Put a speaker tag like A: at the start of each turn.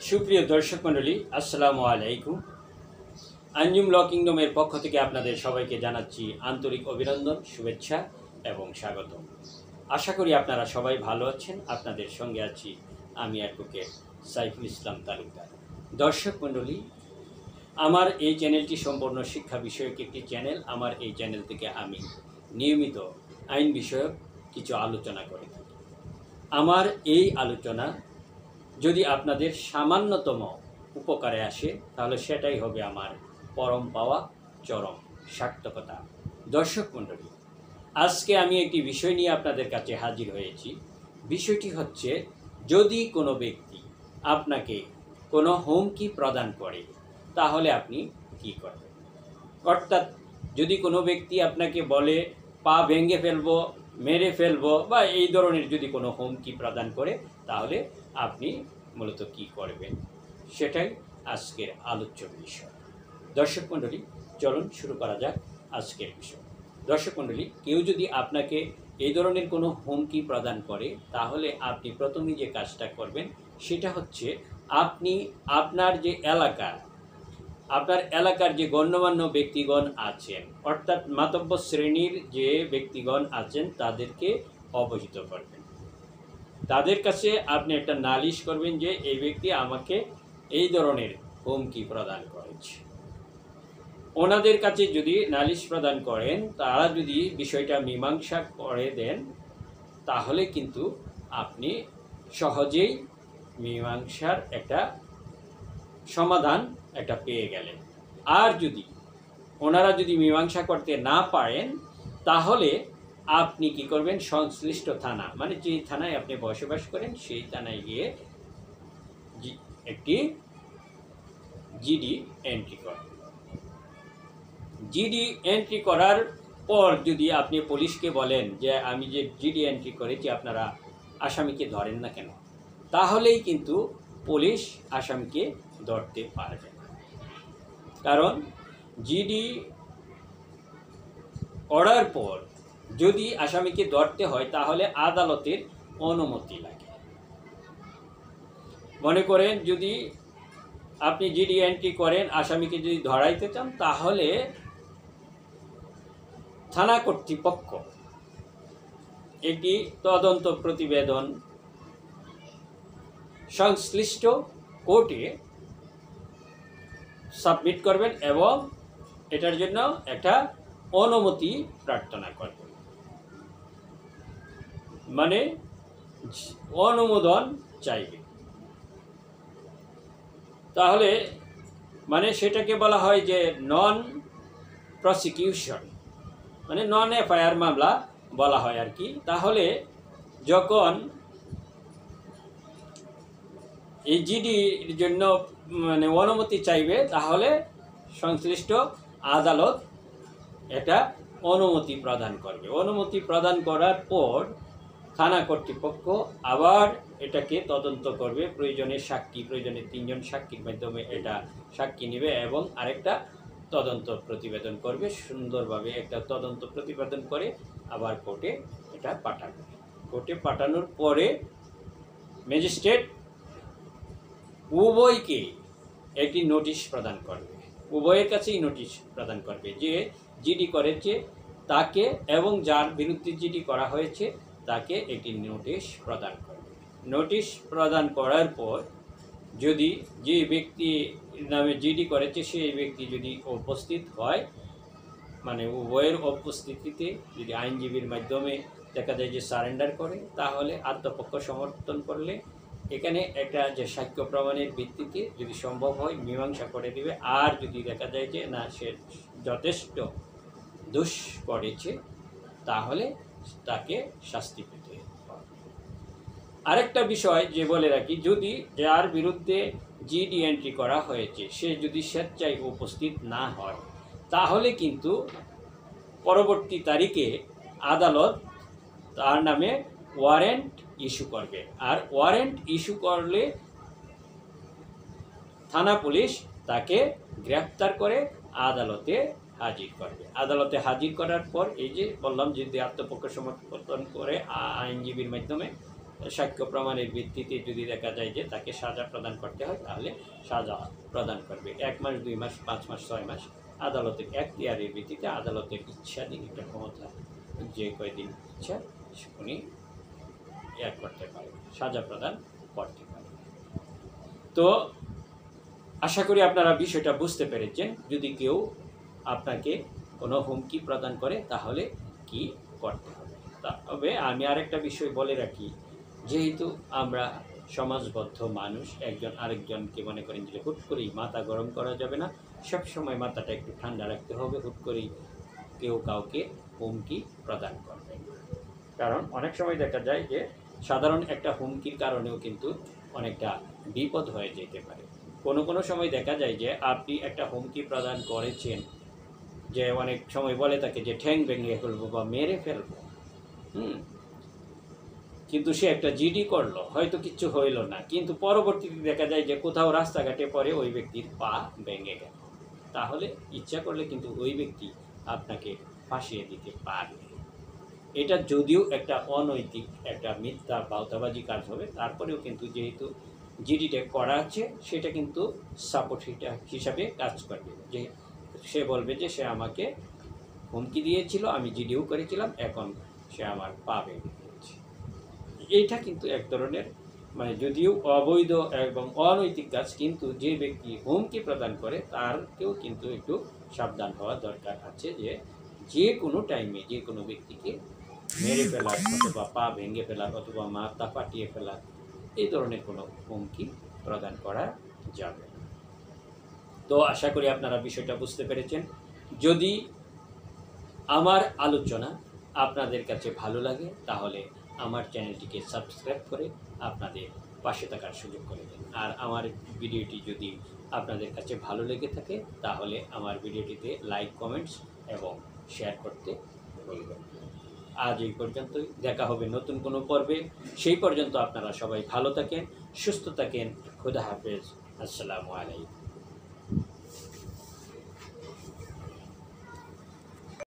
A: সুপ্রিয় দর্শক মণ্ডলী, আসসালামু আলাইকুম। আঞ্জুম ল কিংডমের পক্ষ থেকে আপনাদের সবাইকে জানাচ্ছি আন্তরিক অভিনন্দন, শুভেচ্ছা এবং স্বাগত। আশা করি আপনারা সবাই ভালো আছেন। আপনাদের সঙ্গে আছি আমি অ্যাডভোকেট সাইফুল ইসলাম তালুকদার। দর্শক মণ্ডলী, আমার এই চ্যানেলটি সম্পূর্ণ শিক্ষা বিষয়ক একটি চ্যানেল। আমার এই চ্যানেল থেকে আমি নিয়মিত আইন বিষয়ক কিছু আলোচনা করে থাকি। আমার এই আলোচনা যদি আপনাদের সামান্যতম উপকারে আসে তাহলে সেটাই হবে আমার পরম পাওয়া, চরম সার্থকতা। দর্শক মণ্ডলী, আজকে আমি একটি বিষয় নিয়ে আপনাদের কাছে হাজির হয়েছি। বিষয়টি হচ্ছে, যদি কোনো ব্যক্তি আপনাকে কোনো হুমকি প্রদান করে তাহলে আপনি কী করবেন। অর্থাৎ যদি কোনো ব্যক্তি আপনাকে বলে পা ভেঙে ফেলবো, মেরে ফেলবো বা এই ধরনের যদি কোনো হুমকি প্রদান করে তাহলে আপনি মূলত কী করবেন, সেটাই আজকের আলোচ্য বিষয়। দর্শক মণ্ডলী, চলুন শুরু করা যাক আজকের বিষয়। দর্শক মণ্ডলী, কেউ যদি আপনাকে এই ধরনের কোনো হুমকি প্রদান করে তাহলে আপনি প্রথমেই যে কাজটা করবেন সেটা হচ্ছে, আপনি আপনার এলাকার যে গণ্যমান্য ব্যক্তিগণ আছেন, অর্থাৎ মাতব্য শ্রেণীর যে ব্যক্তিগণ আছেন তাদেরকে অবহিত করবেন। তাদের কাছে আপনি একটা নালিশ করবেন যে এই ব্যক্তি আমাকে এই ধরনের হুমকি প্রদান করেছে। ওনাদের কাছে যদি নালিশ প্রদান করেন, তারা যদি বিষয়টা মীমাংসা করে দেন তাহলে কিন্তু আপনি সহজেই মীমাংসার একটা সমাধান পেয়ে গেলেন। আর যদি ওনারা যদি মীমাংসা করতে না পারেন তাহলে আপনি কি করবেন, সংশ্লিষ্ট থানা, মানে যে থানায় আপনি বসবাস করেন সেই থানায় গিয়ে একটি জিডি এন্ট্রি করবেন। জিডি এন্ট্রি করার পর যদি আপনি পুলিশকে বলেন যে আমি যে জিডি এন্ট্রি করেছি আপনারা আসামিকে ধরেন না কেন, তাহলেই কিন্তু পুলিশ আসামিকে ধরতে পারবে না। কারণ জিডি করার পর যদি আসামিকে ধরতে হয় তাহলে আদালতের অনুমতি লাগে। মনে করেন যদি আপনি জিডি এন্ট্রি করেন, আসামিকে যদি ধরাইতে চান তাহলে থানা কর্তৃপক্ষ একটি তদন্ত প্রতিবেদন সংশ্লিষ্ট কোর্টে সাবমিট করবেন এবং এটার জন্য একটা অনুমতি প্রার্থনা করবেন, মানে অনুমোদন চাইবে। তাহলে মানে সেটাকে বলা হয় যে নন প্রসিকিউশন, মানে নন এফআইআর মামলা বলা হয় আর কি। তাহলে যখন এই জিডির জন্য মানে অনুমতি চাইবে তাহলে সংশ্লিষ্ট আদালত এটা অনুমতি প্রদান করবে। অনুমতি প্রদান করার পর থানা কর্তৃপক্ষ আবার এটাকে তদন্ত করবে। প্রয়োজনে 3 জন সাক্ষীর মাধ্যমে এটা সাক্ষী নেবে এবং আরেকটা তদন্ত প্রতিবেদন করবে। সুন্দরভাবে একটা তদন্ত প্রতিবেদন করে আবার কোর্টে এটা পাঠাবে। কোর্টে পাঠানোর পরে ম্যাজিস্ট্রেট উভয়কে একটি নোটিশ প্রদান করবে, উভয়ের কাছেই নোটিশ প্রদান করবে যে জিডি করেছে তাকে এবং যার বিরুদ্ধে জিডি করা হয়েছে তাকে একটি নোটিশ প্রদান করবে। নোটিশ প্রদান করার পর যদি যে ব্যক্তি নামে জিডি করেছে সেই ব্যক্তি যদি উপস্থিত হয়, মানে উভয়ের উপস্থিতিতে যদি আইনজীবীর মাধ্যমে দেখা যায় যে সারেন্ডার করে, তাহলে আত্মপক্ষ সমর্থন করলে এখানে একটা যে সাক্ষ্য প্রমাণের ভিত্তিতে যদি সম্ভব হয় মীমাংসা করে দিবে। আর যদি দেখা যায় যে না, সে যথেষ্ট দোষ করেছে তাহলে তাকে শাস্তি পেতে হবে। আরেকটা বিষয় যে বলে রাখি, যদি যার বিরুদ্ধে জিডি এন্ট্রি করা হয়েছে সে যদি স্বেচ্ছায় উপস্থিত না হয় তাহলে কিন্তু পরবর্তী তারিখে আদালত তার নামে ওয়ারেন্ট ইস্যু করবে। আর ওয়ারেন্ট ইস্যু করলে থানা পুলিশ তাকে গ্রেপ্তার করে আদালতে হাজির করবে। আদালতে হাজির করার পর এই যে বললাম, যদি আত্মপক্ষ সমর্থন করে আইনজীবীর মাধ্যমে, সাক্ষ্য প্রমাণের ভিত্তিতে যদি দেখা যায় যে তাকে সাজা প্রদান করতে হয়, তাহলে সাজা প্রদান করবে। 1 মাস, 2 মাস, 5 মাস, 6 মাস আদালতের এখতিয়ারের ভিত্তিতে, আদালতের ইচ্ছাধীন একটা ক্ষমতা, যে কয়দিন ইচ্ছা উনি করতে পারে, সাজা প্রদান করতে পারে। তো আশা করি আপনারা বিষয়টা বুঝতে পেরেছেন। যদি কেউ আপনাকে কোনো হুমকি প্রদান করে তাহলে কি করতে হবে। তবে আমি আরেকটা বিষয় বলে রাখি, যেহেতু আমরা সমাজবদ্ধ মানুষ, একজন আরেকজনকে মনে করেন যে হুট করেই মাথা গরম করা যাবে না, সবসময় মাথাটা একটু ঠান্ডা রাখতে হবে। হুট করেই কেউ কাউকে হুমকি প্রদান করবে, কারণ অনেক সময় দেখা যায় যে সাধারণ একটা হুমকির কারণেও কিন্তু অনেকটা বিপদ হয়ে যেতে পারে। কোনো সময় দেখা যায় যে আপনি একটা হুমকি প্রদান করেছেন, যে অনেক সময় বলে থাকে যে ঠ্যাং ভেঙে ফেলবো বা মেরে ফেলবো, কিন্তু সে একটা জিডি করলো, হয়তো কিচ্ছু হইল না, কিন্তু পরবর্তীতে দেখা যায় যে কোথাও রাস্তাঘাটে পরে ওই ব্যক্তির পা ভেঙে গেল, তাহলে ইচ্ছা করলে কিন্তু ওই ব্যক্তি আপনাকে ফাঁসিয়ে দিতে পারবে। এটা যদিও একটা অনৈতিক, একটা মিথ্যা বাউতাবাজি কাজ হবে, তারপরেও কিন্তু যেহেতু জিডিটা করা আছে, সেটা কিন্তু সাপোর্ট হিসাবে কাজ করবে। যে সে বলবে যে সে আমাকে হুমকি দিয়েছিল, আমি জিডিও করেছিলাম, এখন সে আমার পা ভেঙে দিয়েছে। এইটা কিন্তু এক ধরনের যদিও অবৈধ এবং অনৈতিক কাজ, কিন্তু যে ব্যক্তি হুমকি প্রদান করে তারকেও কিন্তু একটু সাবধান হওয়া দরকার আছে, যে কোনো টাইমে যে কোনো ব্যক্তিকে মেরে ফেলার অথবা পা ভেঙে ফেলার অথবা মাথা ফাটিয়ে ফেলার এই ধরনের কোনো হুমকি প্রদান করা যাবে না। তো আশা করি আপনারা বিষয়টা বুঝতে পেরেছেন। যদি আমার আলোচনা আপনাদের কাছে ভালো লাগে, তাহলে আমার চ্যানেলটিকে সাবস্ক্রাইব করে আপনাদের পাশে থাকার সুযোগ করে দিন। আর আমার ভিডিওটি যদি আপনাদের কাছে ভালো লেগে থাকে, তাহলে আমার ভিডিওটিতে লাইক, কমেন্টস এবং শেয়ার করতে ভুলবেন না। আজ এই পর্যন্তই, দেখা হবে নতুন কোনো পর্বে। সেই পর্যন্ত আপনারা সবাই ভালো থাকেন, সুস্থ থাকেন। খুদা হাফেজ। আসসালামু আলাইকুম।